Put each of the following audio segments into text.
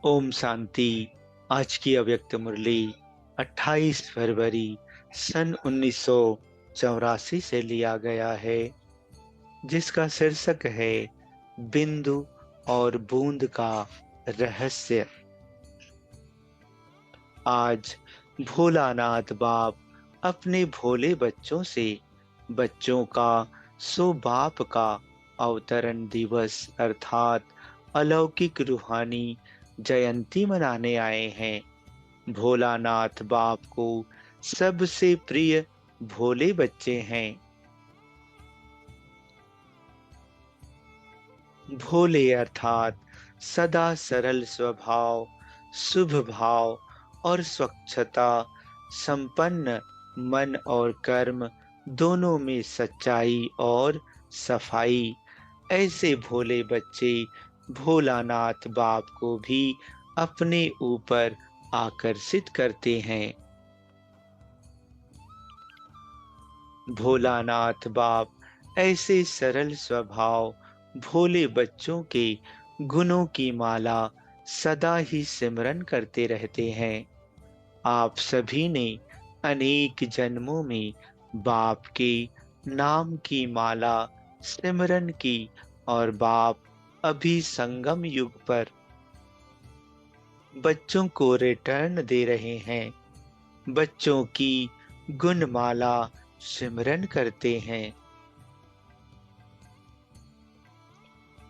ओम शांति। आज की अव्यक्त मुरली 28 फरवरी सन 1984 से लिया गया है, जिसका शीर्षक है बिंदु और बूंद का रहस्य। आज भोलानाथ बाप अपने भोले बच्चों से बच्चों का सो बाप का अवतरण दिवस अर्थात अलौकिक रूहानी जयंती मनाने आए हैं। भोलानाथ बाप को सबसे प्रिय भोले बच्चे हैं। भोले अर्थात सदा सरल स्वभाव, शुभ भाव और स्वच्छता संपन्न मन और कर्म दोनों में सच्चाई और सफाई। ऐसे भोले बच्चे भोलानाथ बाप को भी अपने ऊपर आकर्षित करते हैं। भोलानाथ बाप ऐसे सरल स्वभाव भोले बच्चों के गुणों की माला सदा ही सिमरन करते रहते हैं। आप सभी ने अनेक जन्मों में बाप के नाम की माला सिमरन की और बाप अभी संगम युग पर बच्चों को रिटर्न दे रहे हैं। बच्चों की गुणमाला सिमरन करते हैं।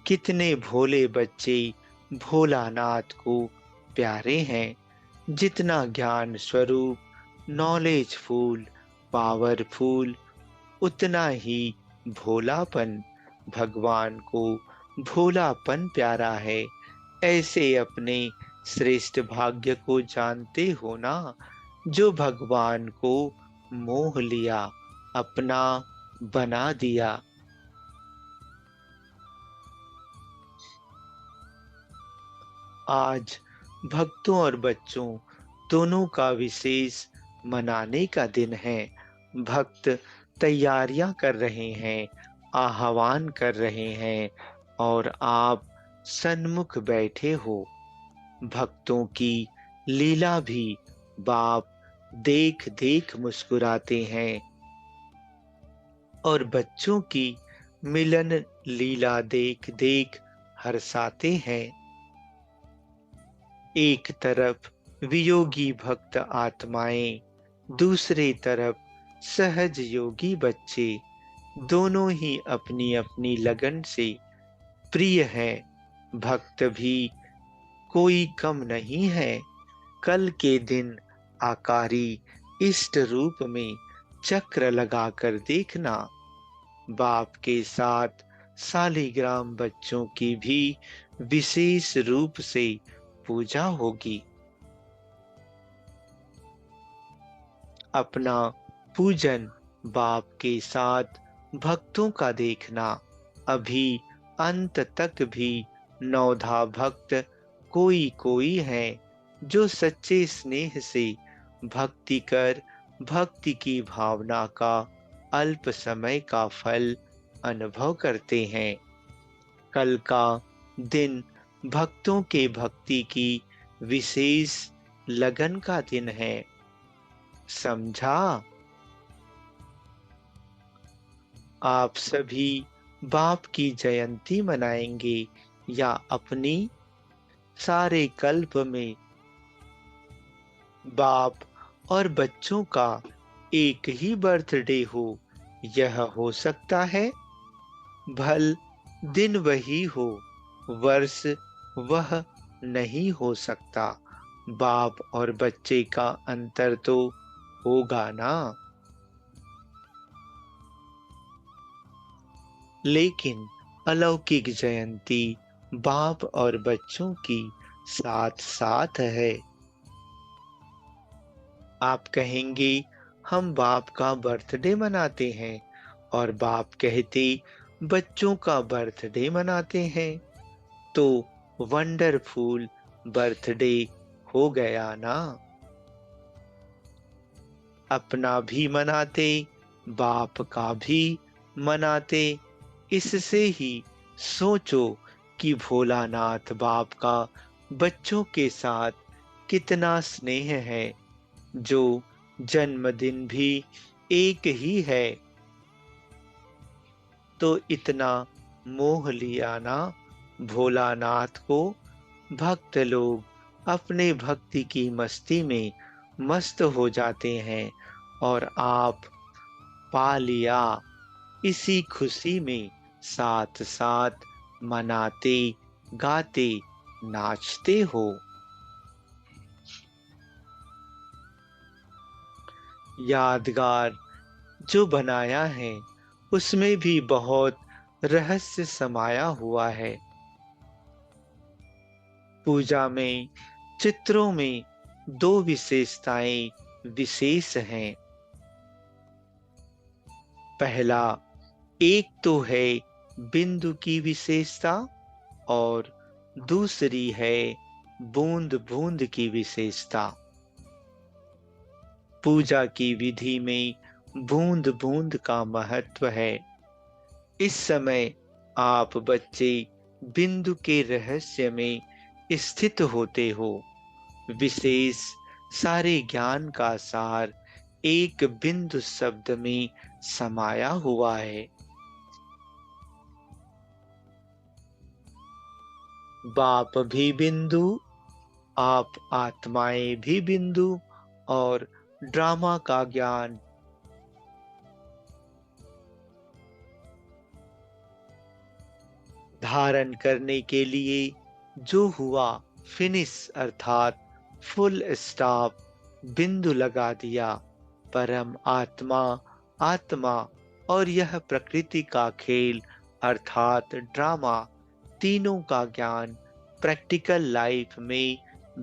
कितने भोले बच्चे भोलानाथ को प्यारे हैं। जितना ज्ञान स्वरूप नॉलेजफुल पावरफुल, उतना ही भोलापन भगवान को भोलापन प्यारा है। ऐसे अपने श्रेष्ठ भाग्य को जानते हो ना, जो भगवान को मोह लिया, अपना बना दिया। आज भक्तों और बच्चों दोनों का विशेष मनाने का दिन है। भक्त तैयारियां कर रहे हैं, आह्वान कर रहे हैं और आप सन्मुख बैठे हो। भक्तों की लीला भी बाप देख देख मुस्कुराते हैं और बच्चों की मिलन लीला देख देख हर्षाते हैं। एक तरफ वियोगी भक्त आत्माएं, दूसरी तरफ सहज योगी बच्चे, दोनों ही अपनी अपनी लगन से प्रिय हैं। भक्त भी कोई कम नहीं है। कल के दिन आकारी इष्ट रूप में चक्र लगाकर देखना। बाप के साथ शालिग्राम बच्चों की भी विशेष रूप से पूजा होगी। अपना पूजन बाप के साथ भक्तों का देखना। अभी अंत तक भी नौधा भक्त कोई कोई है जो सच्चे स्नेह से भक्ति कर भक्ति की भावना का अल्प समय का फल अनुभव करते हैं। कल का दिन भक्तों के भक्ति की विशेष लगन का दिन है। समझा? आप सभी बाप की जयंती मनाएंगे या अपनी सारे कल्प में बाप और बच्चों का एक ही बर्थडे हो, यह हो सकता है। भल दिन वही हो, वर्ष वह नहीं हो सकता। बाप और बच्चे का अंतर तो होगा ना। लेकिन अलौकिक जयंती बाप और बच्चों की साथ साथ है। आप कहेंगे हम बाप का बर्थडे मनाते हैं और बाप कहते बच्चों का बर्थडे मनाते हैं, तो वंडरफुल बर्थडे हो गया ना। अपना भी मनाते, बाप का भी मनाते। इससे ही सोचो कि भोलानाथ बाप का बच्चों के साथ कितना स्नेह है, जो जन्मदिन भी एक ही है। तो इतना मोह लिया ना भोलानाथ को, भक्त लोग अपने भक्ति की मस्ती में मस्त हो जाते हैं, और आप पा लिया इसी खुशी में साथ साथ मनाते, गाते, नाचते हो। यादगार जो बनाया है उसमें भी बहुत रहस्य समाया हुआ है। पूजा में चित्रों में दो विशेषताएं विशेष हैं। पहला, एक तो है बिंदु की विशेषता, और दूसरी है बूंद बूंद की विशेषता। पूजा की विधि में बूंद बूंद का महत्व है। इस समय आप बच्चे बिंदु के रहस्य में स्थित होते हो। विशेष सारे ज्ञान का सार एक बिंदु शब्द में समाया हुआ है। बाप भी बिंदु, आप आत्माएं भी बिंदु, और ड्रामा का ज्ञान धारण करने के लिए जो हुआ, फिनिश अर्थात फुल स्टॉप, बिंदु लगा दिया। परम आत्मा, आत्मा और यह प्रकृति का खेल अर्थात ड्रामा, तीनों का ज्ञान प्रैक्टिकल लाइफ में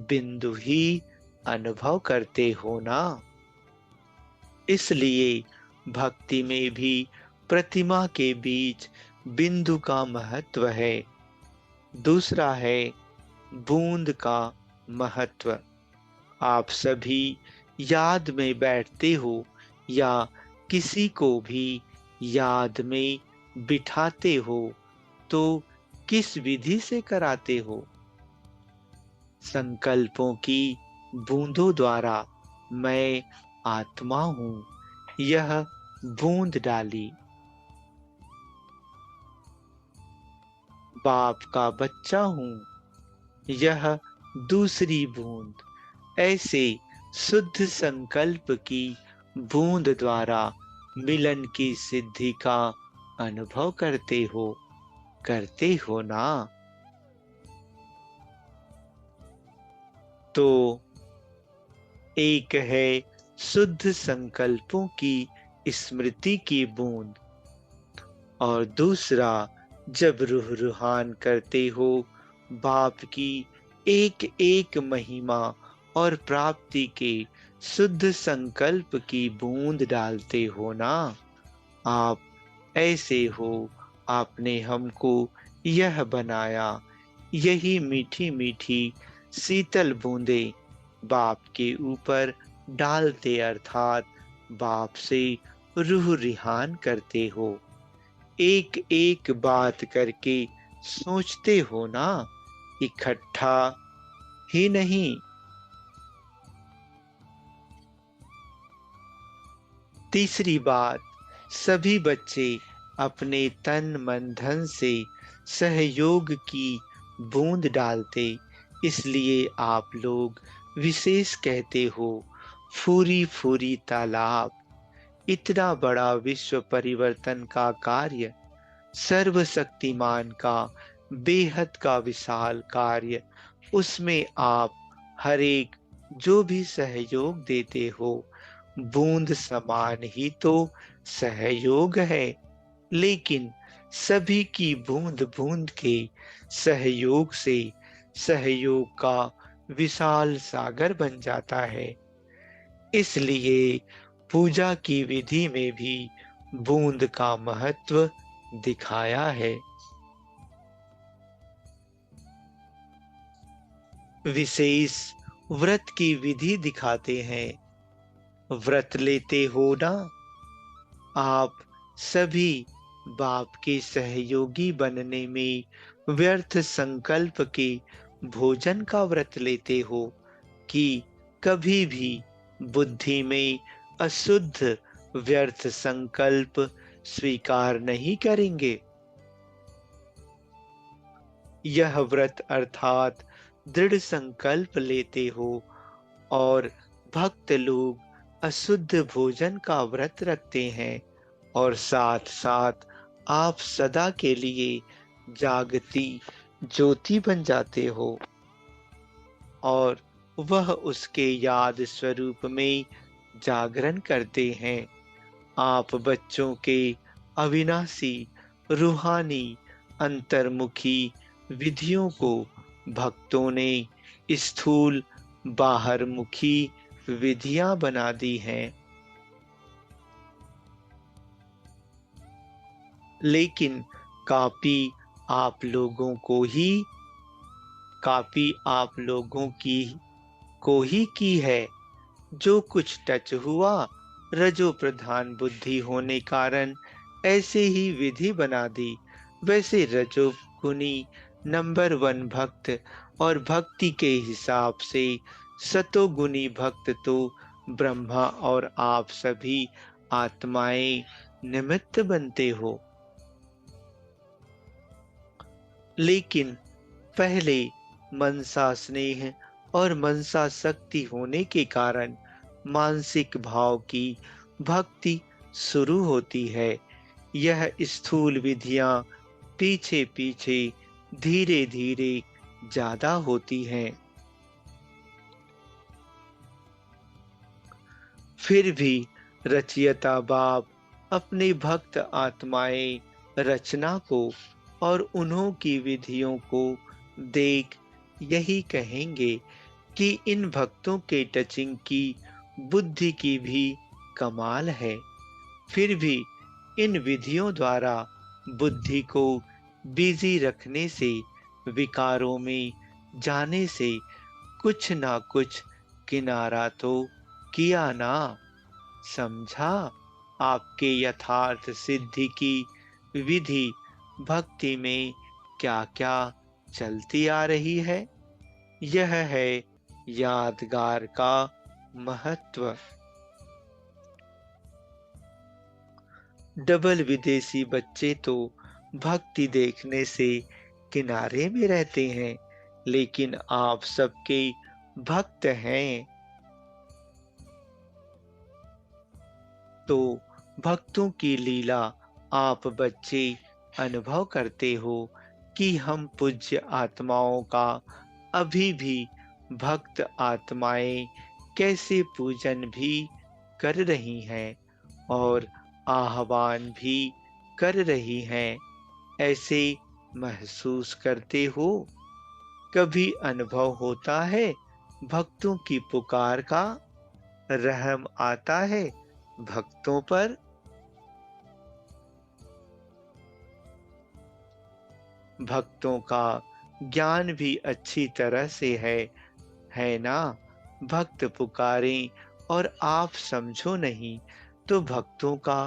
बिंदु ही अनुभव करते हो ना। इसलिए भक्ति में भी प्रतिमा के बीच बिंदु का महत्व है। दूसरा है बूंद का महत्व। आप सभी याद में बैठते हो या किसी को भी याद में बिठाते हो तो किस विधि से कराते हो? संकल्पों की बूंदों द्वारा। मैं आत्मा हूं, यह बूंद डाली। बाप का बच्चा हूं, यह दूसरी बूंद। ऐसे शुद्ध संकल्प की बूंद द्वारा मिलन की सिद्धि का अनुभव करते हो ना। तो एक है शुद्ध संकल्पों की स्मृति की बूंद, और दूसरा जब रूह रूहान करते हो बाप की एक एक महिमा और प्राप्ति के शुद्ध संकल्प की बूंद डालते हो ना। आप ऐसे हो, आपने हमको यह बनाया। यही मीठी मीठी शीतल बूंदे बाप के ऊपर डालते अर्थात बाप से रूह रिहान करते हो। एक एक बात करके सोचते हो ना, इकट्ठा ही नहीं। तीसरी बात, सभी बच्चे अपने तन मन धन से सहयोग की बूंद डालते, इसलिए आप लोग विशेष कहते हो फूरी फूरी तालाब। इतना बड़ा विश्व परिवर्तन का कार्य, सर्वशक्तिमान का बेहद का विशाल कार्य, उसमें आप हर एक जो भी सहयोग देते हो, बूंद समान ही तो सहयोग है। लेकिन सभी की बूंद बूंद के सहयोग से सहयोग का विशाल सागर बन जाता है। इसलिए पूजा की विधि में भी बूंद का महत्व दिखाया है। विशेष व्रत की विधि दिखाते हैं। व्रत लेते हो ना आप सभी, बाप के सहयोगी बनने में व्यर्थ संकल्प के भोजन का व्रत लेते हो कि कभी भी बुद्धि में अशुद्ध व्यर्थ संकल्प स्वीकार नहीं करेंगे। यह व्रत अर्थात दृढ़ संकल्प लेते हो और भक्त लोग अशुद्ध भोजन का व्रत रखते हैं और साथ साथ आप सदा के लिए जागती ज्योति बन जाते हो और वह उसके याद स्वरूप में जागरण करते हैं। आप बच्चों के अविनाशी रूहानी अंतर्मुखी विधियों को भक्तों ने स्थूल बाहरमुखी विधियां बना दी हैं। लेकिन कापी आप लोगों को ही कापी आप लोगों की है। जो कुछ टच हुआ रजो प्रधान बुद्धि होने कारण ऐसे ही विधि बना दी। वैसे रजो गुनी नंबर 1 भक्त और भक्ति के हिसाब से सतोगुनी भक्त तो ब्रह्मा और आप सभी आत्माएं निमित्त बनते हो। लेकिन पहले मनसा स्नेह और मनसा शक्ति होने के कारण मानसिक भाव की भक्ति शुरू होती है। यह स्थूल विधियां पीछे पीछे धीरे धीरे ज्यादा होती हैं। फिर भी रचयिता बाप अपने भक्त आत्माएं रचना को और उन्हों की विधियों को देख यही कहेंगे कि इन भक्तों के टचिंग की बुद्धि की भी कमाल है। फिर भी इन विधियों द्वारा बुद्धि को बिजी रखने से विकारों में जाने से कुछ ना कुछ किनारा तो किया ना। समझा? आपके यथार्थ सिद्धि की विधि भक्ति में क्या क्या चलती आ रही है। यह है यादगार का महत्व। डबल विदेशी बच्चे तो भक्ति देखने से किनारे में रहते हैं, लेकिन आप सबके भक्त हैं तो भक्तों की लीला आप बच्चे अनुभव करते हो कि हम पूज्य आत्माओं का अभी भी भक्त आत्माएं कैसे पूजन भी कर रही हैं और आह्वान भी कर रही हैं। ऐसे महसूस करते हो? कभी अनुभव होता है भक्तों की पुकार का? रहम आता है भक्तों पर? भक्तों का ज्ञान भी अच्छी तरह से है ना? भक्त पुकारें और आप समझो नहीं तो भक्तों का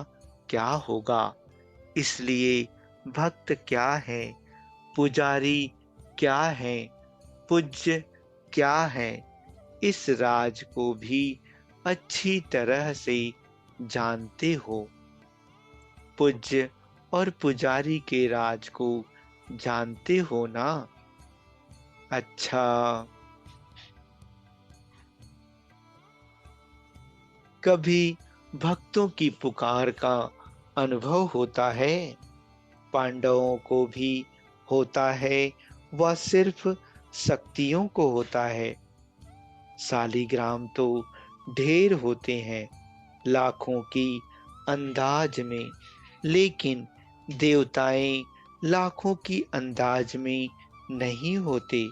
क्या होगा? इसलिए भक्त क्या है, पुजारी क्या है, पूज्य क्या है, इस राज को भी अच्छी तरह से जानते हो। पूज्य और पुजारी के राज को जानते हो ना? अच्छा, कभी भक्तों की पुकार का अनुभव होता है? पांडवों को भी होता है व सिर्फ शक्तियों को होता है? शालिग्राम तो ढेर होते हैं लाखों की अंदाज में, लेकिन देवताएं लाखों की अंदाज में नहीं होते।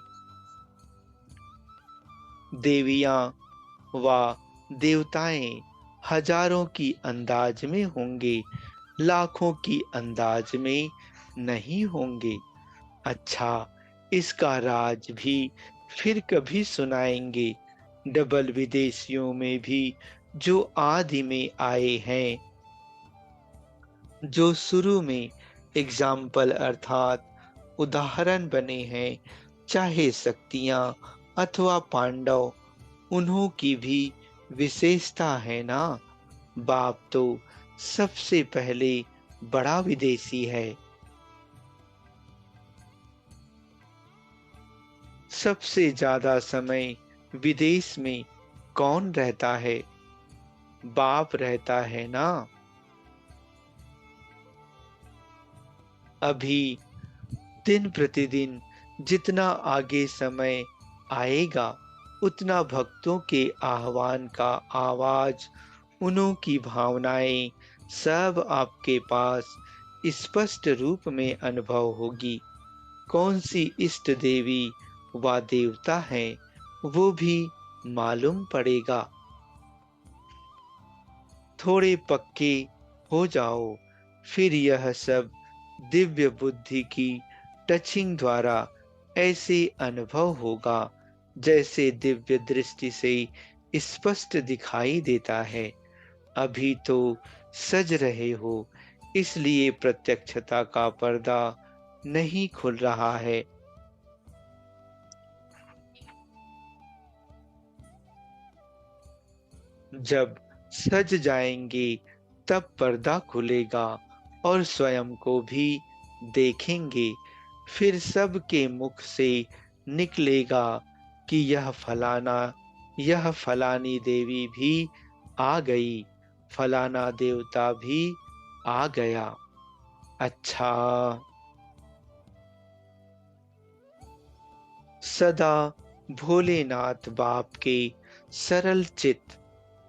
देवियां व देवताएं हजारों की अंदाज में होंगे, लाखों की अंदाज में नहीं होंगे। अच्छा, इसका राज भी फिर कभी सुनाएंगे। डबल विदेशियों में भी जो आदि में आए हैं, जो शुरू में एग्जाम्पल अर्थात उदाहरण बने हैं, चाहे शक्तियां अथवा पांडव, उन्हों की भी विशेषता है ना। बाप तो सबसे पहले बड़ा विदेशी है। सबसे ज्यादा समय विदेश में कौन रहता है? बाप रहता है ना। अभी दिन प्रतिदिन जितना आगे समय आएगा, उतना भक्तों के आह्वान का आवाज, उन्हों की भावनाएं सब आपके पास स्पष्ट रूप में अनुभव होगी। कौन सी इष्ट देवी व देवता है, वो भी मालूम पड़ेगा। थोड़े पक्के हो जाओ, फिर यह सब दिव्य बुद्धि की टचिंग द्वारा ऐसे अनुभव होगा जैसे दिव्य दृष्टि से स्पष्ट दिखाई देता है। अभी तो सज रहे हो, इसलिए प्रत्यक्षता का पर्दा नहीं खुल रहा है। जब सज जाएंगे तब पर्दा खुलेगा और स्वयं को भी देखेंगे। फिर सबके मुख से निकलेगा कि यह फलानी देवी भी आ गई, फलाना देवता भी आ गया। अच्छा, सदा भोलेनाथ बाप के सरल चित,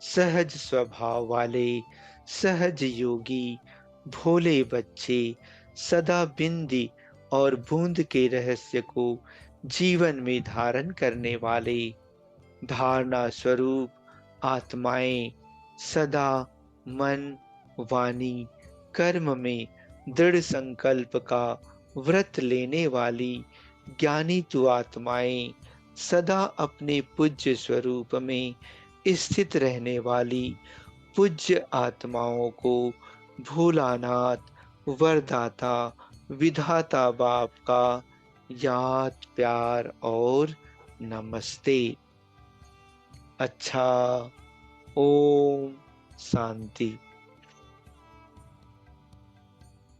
सहज स्वभाव वाले सहज योगी भोले बच्चे, सदा बिंदी और बूंद के रहस्य को जीवन में धारण करने वाले धारणा स्वरूप आत्माएं, सदा मन, वाणी, कर्म में दृढ़ संकल्प का व्रत लेने वाली ज्ञानी तु आत्माएं, सदा अपने पूज्य स्वरूप में स्थित रहने वाली पूज्य आत्माओं को भोलानाथ वरदाता विधाता बाप का याद, प्यार और नमस्ते। अच्छा, ओम शांति।